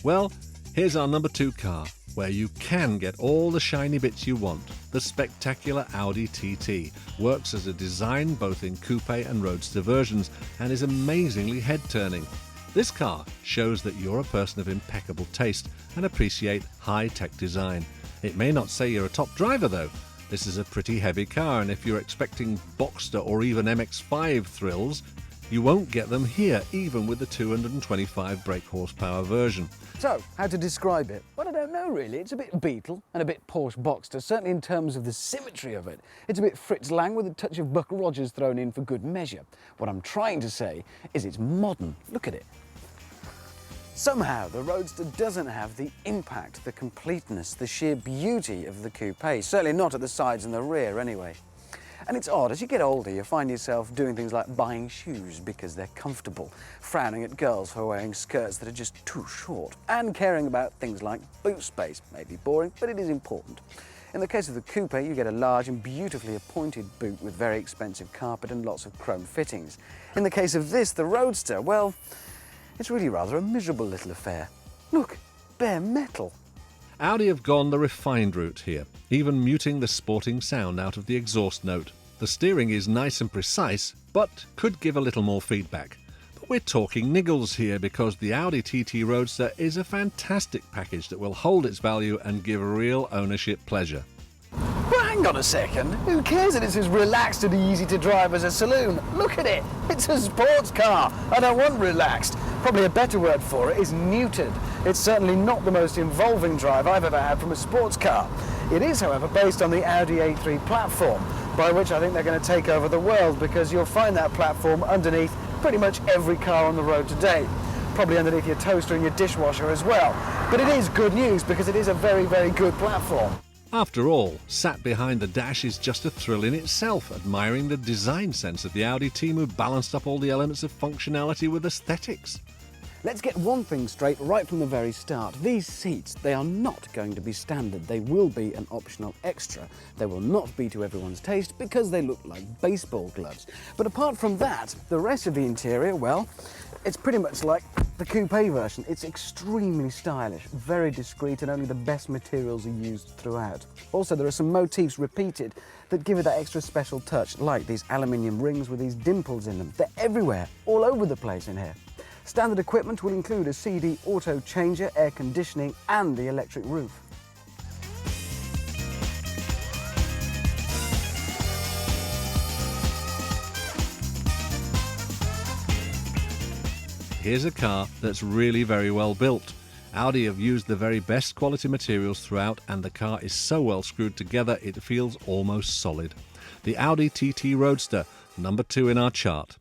Well, here's our number 2 car, where you can get all the shiny bits you want. The spectacular Audi TT works as a design both in coupe and roadster versions and is amazingly head-turning. This car shows that you're a person of impeccable taste and appreciate high-tech design. It may not say you're a top driver though. This is a pretty heavy car, and if you're expecting Boxster or even MX-5 thrills, you won't get them here, even with the 225 brake horsepower version. So, how to describe it? Well, I don't know really. It's a bit Beetle and a bit Porsche Boxster, certainly in terms of the symmetry of it. It's a bit Fritz Lang with a touch of Buck Rogers thrown in for good measure. What I'm trying to say is it's modern. Look at it. Somehow, the Roadster doesn't have the impact, the completeness, the sheer beauty of the coupe, certainly not at the sides and the rear anyway. And it's odd, as you get older, you find yourself doing things like buying shoes because they're comfortable, frowning at girls who are wearing skirts that are just too short, and caring about things like boot space. Maybe boring, but it is important. In the case of the coupe, you get a large and beautifully appointed boot with very expensive carpet and lots of chrome fittings. In the case of this, the Roadster, well, it's really rather a miserable little affair. Look, bare metal. Audi have gone the refined route here, even muting the sporting sound out of the exhaust note. The steering is nice and precise, but could give a little more feedback. But we're talking niggles here, because the Audi TT Roadster is a fantastic package that will hold its value and give real ownership pleasure. Well, hang on a second. Who cares that it's as relaxed and easy to drive as a saloon? Look at it. It's a sports car. I don't want relaxed. Probably a better word for it is neutered. It's certainly not the most involving drive I've ever had from a sports car. It is, however, based on the Audi A3 platform, by which I think they're going to take over the world, because you'll find that platform underneath pretty much every car on the road today. Probably underneath your toaster and your dishwasher as well. But it is good news, because it is a very, very good platform. After all, sat behind the dash is just a thrill in itself, admiring the design sense of the Audi team who balanced up all the elements of functionality with aesthetics. Let's get one thing straight right from the very start. These seats, they are not going to be standard. They will be an optional extra. They will not be to everyone's taste because they look like baseball gloves. But apart from that, the rest of the interior, well, it's pretty much like the coupe version. It's extremely stylish, very discreet, and only the best materials are used throughout. Also, there are some motifs repeated that give it that extra special touch, like these aluminium rings with these dimples in them. They're everywhere, all over the place in here. Standard equipment will include a CD auto changer, air conditioning, and the electric roof. Here's a car that's really very well built. Audi have used the very best quality materials throughout, and the car is so well screwed together it feels almost solid. The Audi TT Roadster, number 2 in our chart.